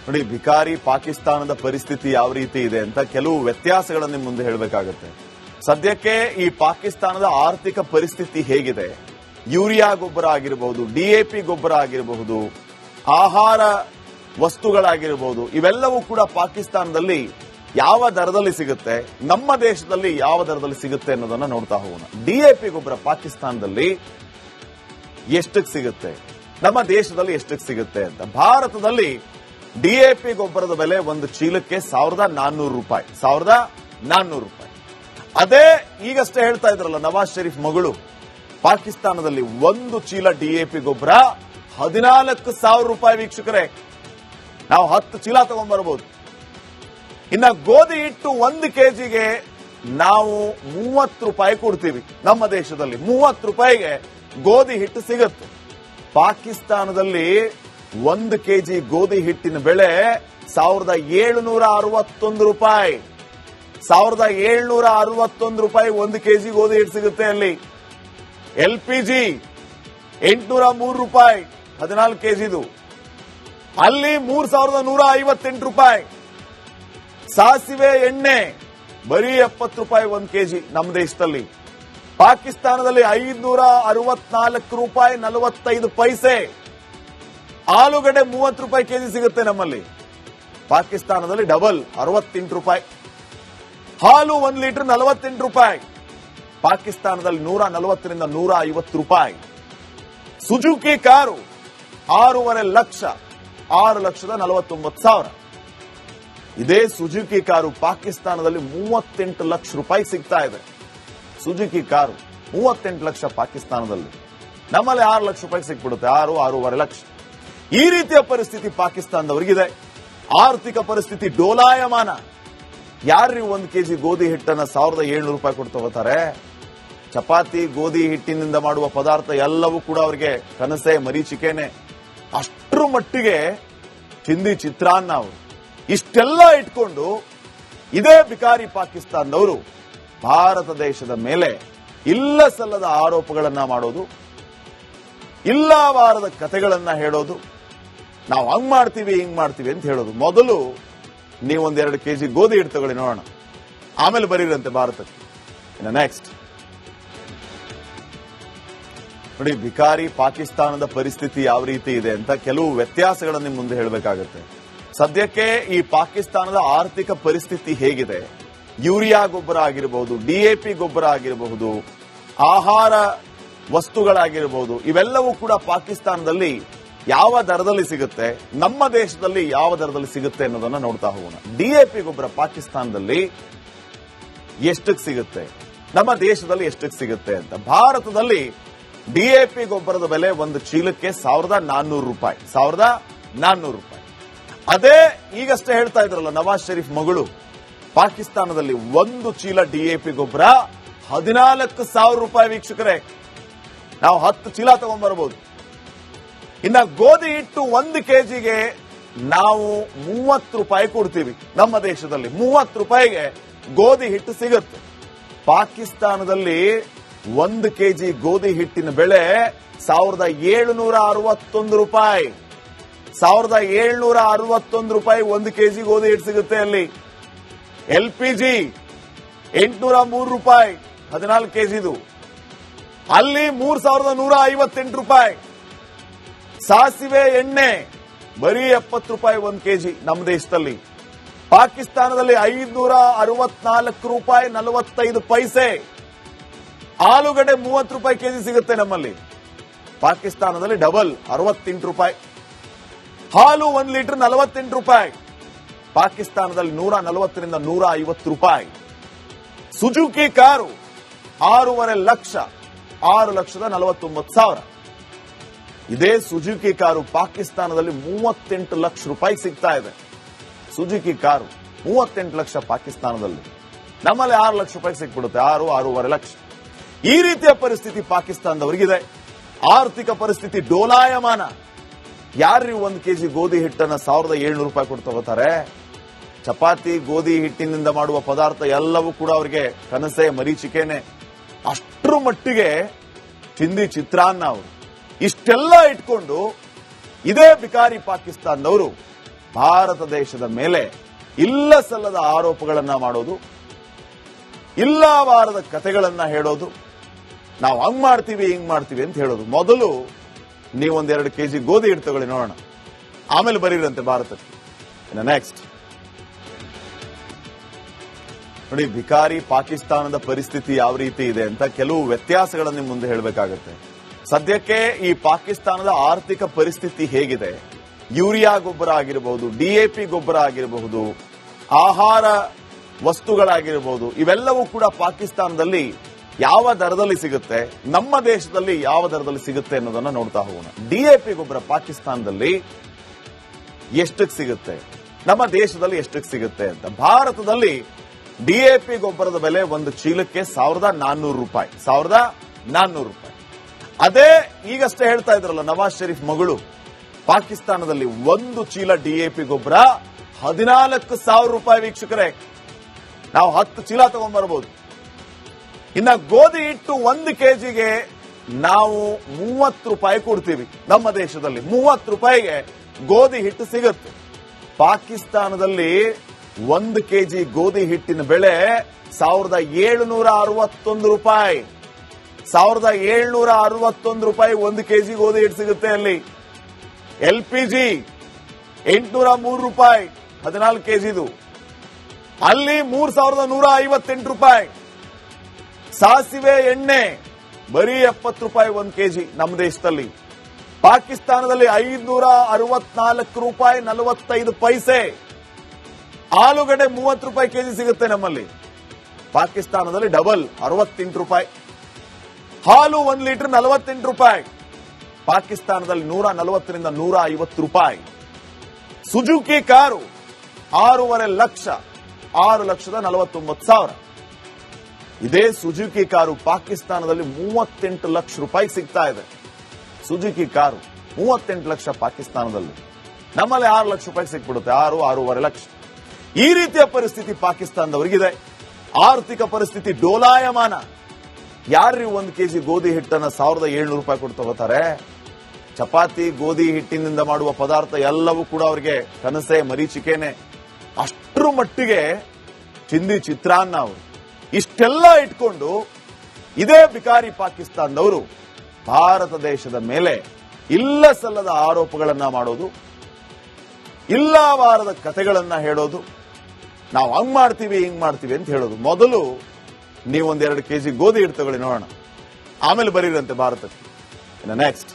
ನೋಡಿ, ಭಿಕಾರಿ ಪಾಕಿಸ್ತಾನದ ಪರಿಸ್ಥಿತಿ ಯಾವ ರೀತಿ ಇದೆ ಅಂತ ಕೆಲವು ವ್ಯತ್ಯಾಸಗಳನ್ನು ನಿಮ್ಮ ಮುಂದೆ ಹೇಳಬೇಕಾಗುತ್ತೆ. ಸದ್ಯಕ್ಕೆ ಈ ಪಾಕಿಸ್ತಾನದ ಆರ್ಥಿಕ ಪರಿಸ್ಥಿತಿ ಹೇಗಿದೆ, ಯೂರಿಯಾ ಗೊಬ್ಬರ ಆಗಿರಬಹುದು, ಡಿಎಪಿ ಗೊಬ್ಬರ ಆಗಿರಬಹುದು, ಆಹಾರ ವಸ್ತುಗಳಾಗಿರಬಹುದು, ಇವೆಲ್ಲವೂ ಕೂಡ ಪಾಕಿಸ್ತಾನದಲ್ಲಿ ಯಾವ ದರದಲ್ಲಿ ಸಿಗುತ್ತೆ, ನಮ್ಮ ದೇಶದಲ್ಲಿ ಯಾವ ದರದಲ್ಲಿ ಸಿಗುತ್ತೆ ಅನ್ನೋದನ್ನ ನೋಡ್ತಾ ಹೋಗೋಣ. ಡಿಎಪಿ ಗೊಬ್ಬರ ಪಾಕಿಸ್ತಾನದಲ್ಲಿ ಎಷ್ಟಕ್ಕೆ ಸಿಗುತ್ತೆ, ನಮ್ಮ ದೇಶದಲ್ಲಿ ಎಷ್ಟಕ್ಕೆ ಸಿಗುತ್ತೆ ಅಂತ. ಭಾರತದಲ್ಲಿ ಡಿಎಪಿ ಗೊಬ್ಬರದ ಬೆಲೆ ಒಂದು ಚೀಲಕ್ಕೆ 1400 ರೂಪಾಯಿ. 1400 ರೂಪಾಯಿ. ಅದೇ ಈಗಷ್ಟೇ ಹೇಳ್ತಾ ಇದ್ರಲ್ಲ ನವಾಜ್ ಶರೀಫ್ ಮಗಳು, ಪಾಕಿಸ್ತಾನದಲ್ಲಿ ಒಂದು ಚೀಲ ಡಿಎಪಿ ಗೊಬ್ಬರ 14,000 ರೂಪಾಯಿ. ವೀಕ್ಷಕರೇ, ನಾವು 10 ಚೀಲ ತಗೊಂಡ್ಬರಬಹುದು. ಇನ್ನ ಗೋಧಿ ಹಿಟ್ಟು 1 ಕೆಜಿಗೆ ನಾವು 30 ರೂಪಾಯಿ ಕೊಡ್ತೀವಿ. ನಮ್ಮ ದೇಶದಲ್ಲಿ 30 ರೂಪಾಯಿಗೆ ಗೋಧಿ ಹಿಟ್ಟು ಸಿಗುತ್ತೆ. ಪಾಕಿಸ್ತಾನದಲ್ಲಿ 1 ಕೆಜಿ ಗೋಧಿ ಹಿಟ್ಟಿನ ಬೆಲೆ 1761 ರೂಪಾಯಿ. 1761 ರೂಪಾಯಿ 1 ಕೆಜಿ ಗೋಧಿ ಹಿಟ್ಟು ಸಿಗುತ್ತೆ ಅಲ್ಲಿ. ಎಲ್ಪಿಜಿ 803 ರೂಪಾಯಿ 14 ಕೆಜಿದು, ಅಲ್ಲಿ 3158 ರೂಪಾಯಿ. ಸಾಸಿವೆ ಎಣ್ಣೆ ಬರೀ 70 ರೂಪಾಯಿ 1 ಕೆಜಿ ನಮ್ಮ ದೇಶದಲ್ಲಿ. ಪಾಕಿಸ್ತಾನದಲ್ಲಿ 564 ರೂಪಾಯಿ 45 ಪೈಸೆ. ಆಲೂಗಡ್ಡೆ 30 ರೂಪಾಯಿ ಕೆಜಿ ಸಿಗುತ್ತೆ ನಮ್ಮಲ್ಲಿ. ಪಾಕಿಸ್ತಾನದಲ್ಲಿ ಡಬಲ್ 68 ರೂಪಾಯಿ. ಹಾಲು 1 ಲೀಟರ್ 48 ರೂಪಾಯಿ. ಪಾಕಿಸ್ತಾನದಲ್ಲಿ 140ರಿಂದ 150 ರೂಪಾಯಿ. Suzuki car 6.5 lakh, 6,49,000. ಇದೇ ಸುಜುಕಿ ಕಾರು ಪಾಕಿಸ್ತಾನದಲ್ಲಿ 38 ಲಕ್ಷ ರೂಪಾಯಿ ಸಿಗ್ತಾ ಇದೆ. ಸುಜುಕಿ ಕಾರು 38 ಲಕ್ಷ ಪಾಕಿಸ್ತಾನದಲ್ಲಿ. ನಮ್ಮಲ್ಲಿ 6 ಲಕ್ಷ ರೂಪಾಯಿ ಸಿಕ್ಬಿಡುತ್ತೆ. 6.5 ಲಕ್ಷ. ಈ ರೀತಿಯ ಪರಿಸ್ಥಿತಿ ಪಾಕಿಸ್ತಾನದವರಿಗಿದೆ. ಆರ್ಥಿಕ ಪರಿಸ್ಥಿತಿ ಡೋಲಾಯಮಾನ. ಯಾರು 1 ಕೆಜಿ ಗೋಧಿ ಹಿಟ್ಟನ್ನ 1700 ರೂಪಾಯಿ ಕೊಟ್ಟು ತಗೋತಾರೆ? ಚಪಾತಿ ಗೋಧಿ ಹಿಟ್ಟಿನಿಂದ ಮಾಡುವ ಪದಾರ್ಥ ಎಲ್ಲವೂ ಕೂಡ ಅವರಿಗೆ ಕನಸೆ, ಮರೀಚಿಕೆನೆ. ಅಷ್ಟರ ಮಟ್ಟಿಗೆ ಚಿಂದಿ ಚಿತ್ರಾನ್ನ ಅವರು. ಇಷ್ಟೆಲ್ಲ ಇಟ್ಕೊಂಡು ಇದೇ ಭಿಕಾರಿ ಪಾಕಿಸ್ತಾನದವರು ಭಾರತ ದೇಶದ ಮೇಲೆ ಇಲ್ಲ ಸಲ್ಲದ ಆರೋಪಗಳನ್ನ ಮಾಡೋದು, ಇಲ್ಲವಾರದ ಕಥೆಗಳನ್ನ ಹೇಳೋದು, ನಾವು ಹಂಗ್ ಮಾಡ್ತೀವಿ ಹಿಂಗ್ ಮಾಡ್ತೀವಿ ಅಂತ ಹೇಳೋದು. ಮೊದಲು ನೀವೊಂದ್ 2 ಕೆಜಿ ಗೋಧಿ ಹಿಟ್ಟು ತಗೊಳ್ಳಿ ನೋಡೋಣ, ಆಮೇಲೆ ಬರೀರಂತೆ ಭಾರತಕ್ಕೆ. ಇನ್ನು ನೆಕ್ಸ್ಟ್ ನೋಡಿ, ಭಿಕಾರಿ ಪಾಕಿಸ್ತಾನದ ಪರಿಸ್ಥಿತಿ ಯಾವ ರೀತಿ ಇದೆ ಅಂತ ಕೆಲವು ವ್ಯತ್ಯಾಸಗಳನ್ನು ನಿಮ್ಮ ಮುಂದೆ ಹೇಳಬೇಕಾಗುತ್ತೆ. ಸದ್ಯಕ್ಕೆ ಈ ಪಾಕಿಸ್ತಾನದ ಆರ್ಥಿಕ ಪರಿಸ್ಥಿತಿ ಹೇಗಿದೆ, ಯೂರಿಯಾ ಗೊಬ್ಬರ ಆಗಿರಬಹುದು, ಡಿಎಪಿ ಗೊಬ್ಬರ ಆಗಿರಬಹುದು, ಆಹಾರ ವಸ್ತುಗಳಾಗಿರಬಹುದು, ಇವೆಲ್ಲವೂ ಕೂಡ ಪಾಕಿಸ್ತಾನದಲ್ಲಿ ಯಾವ ದರದಲ್ಲಿ ಸಿಗುತ್ತೆ, ನಮ್ಮ ದೇಶದಲ್ಲಿ ಯಾವ ದರದಲ್ಲಿ ಸಿಗುತ್ತೆ ಅನ್ನೋದನ್ನ ನೋಡ್ತಾ ಹೋಗೋಣ. ಡಿಎಪಿ ಗೊಬ್ಬರ ಪಾಕಿಸ್ತಾನದಲ್ಲಿ ಎಷ್ಟಕ್ಕೆ ಸಿಗುತ್ತೆ, ನಮ್ಮ ದೇಶದಲ್ಲಿ ಎಷ್ಟಕ್ಕೆ ಸಿಗುತ್ತೆ ಅಂತ. ಭಾರತದಲ್ಲಿ ಡಿಎಪಿ ಗೊಬ್ಬರದ ಬೆಲೆ ಒಂದು ಚೀಲಕ್ಕೆ 1400 ರೂಪಾಯಿ. 1400 ರೂಪಾಯಿ. ಅದೇ ಈಗಷ್ಟೇ ಹೇಳ್ತಾ ಇದ್ರಲ್ಲ ನವಾಜ್ ಶರೀಫ್ ಮಗಳು, ಪಾಕಿಸ್ತಾನದಲ್ಲಿ ಒಂದು ಚೀಲ ಡಿಎಪಿ ಗೊಬ್ಬರ 14,000 ರೂಪಾಯಿ. ವೀಕ್ಷಕರೇ, ನಾವು 10 ಚೀಲ ತಗೊಂಡ್ಬರಬಹುದು. ಇನ್ನ ಗೋಧಿ ಹಿಟ್ಟು 1 ಕೆಜಿಗೆ ನಾವು 30 ರೂಪಾಯಿ ಕೊಡ್ತೀವಿ. ನಮ್ಮ ದೇಶದಲ್ಲಿ 30 ರೂಪಾಯಿಗೆ ಗೋಧಿ ಹಿಟ್ಟು ಸಿಗುತ್ತೆ. ಪಾಕಿಸ್ತಾನದಲ್ಲಿ 1 ಕೆಜಿ ಗೋಧಿ ಹಿಟ್ಟಿನ ಬೆಲೆ 1761 ರೂಪಾಯಿ. 1761 ರೂಪಾಯಿ 1 ಕೆಜಿ ಗೋಧಿ ಹಿಟ್ಟು ಸಿಗುತ್ತೆ ಅಲ್ಲಿ. ಎಲ್ಪಿಜಿ 803 ರೂಪಾಯಿ 14 ಕೆಜಿದು, ಅಲ್ಲಿ 3158 ರೂಪಾಯಿ. ಸಾಸಿವೆ ಎಣ್ಣೆ ಬರೀ 70 ರೂಪಾಯಿ 1 ಕೆಜಿ ನಮ್ಮ ದೇಶದಲ್ಲಿ. ಪಾಕಿಸ್ತಾನದಲ್ಲಿ 564 ರೂಪಾಯಿ 45 ಪೈಸೆ. ಆಲೂಗಡ್ಡೆ 30 ರೂಪಾಯಿ ಕೆಜಿ ಸಿಗುತ್ತೆ ನಮ್ಮಲ್ಲಿ. ಪಾಕಿಸ್ತಾನದಲ್ಲಿ ಡಬಲ್ 68 ರೂಪಾಯಿ. ಹಾಲು 1 ಲೀಟರ್ 48 ರೂಪಾಯಿ. ಪಾಕಿಸ್ತಾನದಲ್ಲಿ 140ರಿಂದ 150 ರೂಪಾಯಿ. Suzuki car 6.5 lakh, 6,49,000. ಇದೇ ಸುಜುಕಿ ಕಾರು ಪಾಕಿಸ್ತಾನದಲ್ಲಿ 38 ಲಕ್ಷ ರೂಪಾಯಿ ಸಿಗ್ತಾ ಇದೆ. ಸುಜುಕಿ ಕಾರು 38 ಲಕ್ಷ ಪಾಕಿಸ್ತಾನದಲ್ಲಿ. ನಮ್ಮಲ್ಲಿ 6 ಲಕ್ಷ ರೂಪಾಯಿ ಸಿಕ್ಬಿಡುತ್ತೆ. 6.5 ಲಕ್ಷ. ಈ ರೀತಿಯ ಪರಿಸ್ಥಿತಿ ಪಾಕಿಸ್ತಾನದವರಿಗಿದೆ. ಆರ್ಥಿಕ ಪರಿಸ್ಥಿತಿ ಡೋಲಾಯಮಾನ. ಯಾರು 1 ಕೆಜಿ ಗೋಧಿ ಹಿಟ್ಟನ್ನ 1700 ರೂಪಾಯಿ ಕೊಟ್ಟು ತಗೋತಾರೆ? ಚಪಾತಿ ಗೋಧಿ ಹಿಟ್ಟಿನಿಂದ ಮಾಡುವ ಪದಾರ್ಥ ಎಲ್ಲವೂ ಕೂಡ ಅವರಿಗೆ ಕನಸೆ, ಮರೀಚಿಕೆನೆ. ಅಷ್ಟರ ಮಟ್ಟಿಗೆ ಚಿಂದಿ ಚಿತ್ರಾನ್ನ ಅವರು. ಇಷ್ಟೆಲ್ಲ ಇಟ್ಕೊಂಡು ಇದೇ ಭಿಕಾರಿ ಪಾಕಿಸ್ತಾನದವರು ಭಾರತ ದೇಶದ ಮೇಲೆ ಇಲ್ಲ ಸಲ್ಲದ ಆರೋಪಗಳನ್ನ ಮಾಡೋದು, ಇಲ್ಲವಾರದ ಕಥೆಗಳನ್ನ ಹೇಳೋದು, ನಾವು ಹಂಗ್ ಮಾಡ್ತೀವಿ ಹಿಂಗ್ ಮಾಡ್ತೀವಿ ಅಂತ ಹೇಳೋದು. ಮೊದಲು ನೀವೊಂದೆರಡು ಕೆಜಿ ಗೋಧಿ ಹಿಟ್ಟು ತಗೊಳ್ಳಿ ನೋಡೋಣ, ಆಮೇಲೆ ಬರೀರಂತೆ ಭಾರತಕ್ಕೆ. ನೆಕ್ಸ್ಟ್ ನೋಡಿ, ಭಿಕಾರಿ ಪಾಕಿಸ್ತಾನದ ಪರಿಸ್ಥಿತಿ ಯಾವ ರೀತಿ ಇದೆ ಅಂತ ಕೆಲವು ವ್ಯತ್ಯಾಸಗಳನ್ನು ನಿಮ್ಮ ಮುಂದೆ ಹೇಳಬೇಕಾಗುತ್ತೆ. ಸದ್ಯಕ್ಕೆ ಈ ಪಾಕಿಸ್ತಾನದ ಆರ್ಥಿಕ ಪರಿಸ್ಥಿತಿ ಹೇಗಿದೆ, ಯೂರಿಯಾ ಗೊಬ್ಬರ ಆಗಿರಬಹುದು, ಡಿಎಪಿ ಗೊಬ್ಬರ ಆಗಿರಬಹುದು, ಆಹಾರ ವಸ್ತುಗಳಾಗಿರಬಹುದು, ಇವೆಲ್ಲವೂ ಕೂಡ ಪಾಕಿಸ್ತಾನದಲ್ಲಿ ಯಾವ ದರದಲ್ಲಿ ಸಿಗುತ್ತೆ, ನಮ್ಮ ದೇಶದಲ್ಲಿ ಯಾವ ದರದಲ್ಲಿ ಸಿಗುತ್ತೆ ಅನ್ನೋದನ್ನ ನೋಡ್ತಾ ಹೋಗೋಣ. ಡಿಎಪಿ ಗೊಬ್ಬರ ಪಾಕಿಸ್ತಾನದಲ್ಲಿ ಎಷ್ಟಕ್ಕೆ ಸಿಗುತ್ತೆ, ನಮ್ಮ ದೇಶದಲ್ಲಿ ಎಷ್ಟಕ್ಕೆ ಸಿಗುತ್ತೆ ಅಂತ. ಭಾರತದಲ್ಲಿ ಡಿಎಪಿ ಗೊಬ್ಬರದ ಬೆಲೆ ಒಂದು ಚೀಲಕ್ಕೆ 1400 ರೂಪಾಯಿ. 1400 ರೂಪಾಯಿ. ಅದೇ ಈಗಷ್ಟೇ ಹೇಳ್ತಾ ಇದ್ರಲ್ಲ ನವಾಜ್ ಶರೀಫ್ ಮಗಳು, ಪಾಕಿಸ್ತಾನದಲ್ಲಿ ಒಂದು ಚೀಲ ಡಿಎಪಿ ಗೊಬ್ಬರ 14,000 ರೂಪಾಯಿ. ವೀಕ್ಷಕರೇ, ನಾವು 10 ಚೀಲ ತಗೊಂಡ್ಬರಬಹುದು. ಇನ್ನ ಗೋಧಿ ಹಿಟ್ಟು 1 ಕೆಜಿಗೆ ನಾವು 30 ರೂಪಾಯಿ ಕೊಡ್ತೀವಿ. ನಮ್ಮ ದೇಶದಲ್ಲಿ 30 ರೂಪಾಯಿಗೆ ಗೋಧಿ ಹಿಟ್ಟು ಸಿಗುತ್ತೆ. ಪಾಕಿಸ್ತಾನದಲ್ಲಿ 1 ಕೆಜಿ ಗೋಧಿ ಹಿಟ್ಟಿನ ಬೆಲೆ 1761 ರೂಪಾಯಿ. 1761 ರೂಪಾಯಿ 1 ಕೆಜಿ ಗೋಧಿ ಹಿಟ್ಟು ಸಿಗುತ್ತೆ ಅಲ್ಲಿ. ಎಲ್ಪಿಜಿ 803 ರೂಪಾಯಿ 14 ಕೆಜಿದು, ಅಲ್ಲಿ 3158 ರೂಪಾಯಿ. ಸಾಸಿವೆ ಎಣ್ಣೆ ಬರೀ 70 ರೂಪಾಯಿ 1 ಕೆಜಿ ನಮ್ಮ ದೇಶದಲ್ಲಿ. ಪಾಕಿಸ್ತಾನದಲ್ಲಿ 564 ರೂಪಾಯಿ 45 ಪೈಸೆ. ಆಲೂಗಡ್ಡೆ 30 ರೂಪಾಯಿ ಕೆಜಿ ಸಿಗುತ್ತೆ ನಮ್ಮಲ್ಲಿ. ಪಾಕಿಸ್ತಾನದಲ್ಲಿ ಡಬಲ್ 68 ರೂಪಾಯಿ. ಹಾಲು 1 ಲೀಟರ್ 48 ರೂಪಾಯಿ. ಪಾಕಿಸ್ತಾನದಲ್ಲಿ 140ರಿಂದ 150 ರೂಪಾಯಿ. Suzuki car 6.5 lakh, 6,49,000. ಇದೇ ಸುಜುಕಿ ಕಾರು ಪಾಕಿಸ್ತಾನದಲ್ಲಿ 38 ಲಕ್ಷ ರೂಪಾಯಿ ಸಿಗ್ತಾ ಇದೆ. ಸುಜುಕಿ ಕಾರು 38 ಲಕ್ಷ ಪಾಕಿಸ್ತಾನದಲ್ಲಿ. ನಮ್ಮಲ್ಲಿ 6 ಲಕ್ಷ ರೂಪಾಯಿ ಸಿಕ್ಬಿಡುತ್ತೆ, 6.5 ಲಕ್ಷ. ಈ ರೀತಿಯ ಪರಿಸ್ಥಿತಿ ಪಾಕಿಸ್ತಾನದವರಿಗಿದೆ. ಆರ್ಥಿಕ ಪರಿಸ್ಥಿತಿ ಡೋಲಾಯಮಾನ. ಯಾರು 1 ಕೆಜಿ ಗೋಧಿ ಹಿಟ್ಟನ್ನ 1700 ರೂಪಾಯಿ ಕೊಟ್ಟು ತಗೋತಾರೆ? ಚಪಾತಿ ಗೋಧಿ ಹಿಟ್ಟಿನಿಂದ ಮಾಡುವ ಪದಾರ್ಥ ಎಲ್ಲವೂ ಕೂಡ ಅವರಿಗೆ ಕನಸೆ, ಮರೀಚಿಕೆನೆ. ಅಷ್ಟರ ಮಟ್ಟಿಗೆ ಚಿಂದಿ ಚಿತ್ರಾನ್ನ ಅವರು. ಇಷ್ಟೆಲ್ಲ ಇಟ್ಕೊಂಡು ಇದೇ ಭಿಕಾರಿ ಪಾಕಿಸ್ತಾನದವರು ಭಾರತ ದೇಶದ ಮೇಲೆ ಇಲ್ಲ ಸಲ್ಲದ ಆರೋಪಗಳನ್ನ ಮಾಡೋದು, ಇಲ್ಲವಾರದ ಕಥೆಗಳನ್ನ ಹೇಳೋದು, ನಾವು ಹಂಗ್ ಮಾಡ್ತೀವಿ ಹಿಂಗ್ ಮಾಡ್ತೀವಿ ಅಂತ ಹೇಳೋದು. ಮೊದಲು ನೀವೊಂದೆರಡು ಕೆಜಿ ಗೋಧಿ ಹಿಟ್ಟು ತಗೊಳ್ಳಿ ನೋಡೋಣ, ಆಮೇಲೆ ಬರೀರಂತೆ ಭಾರತಕ್ಕೆ. ನೆಕ್ಸ್ಟ್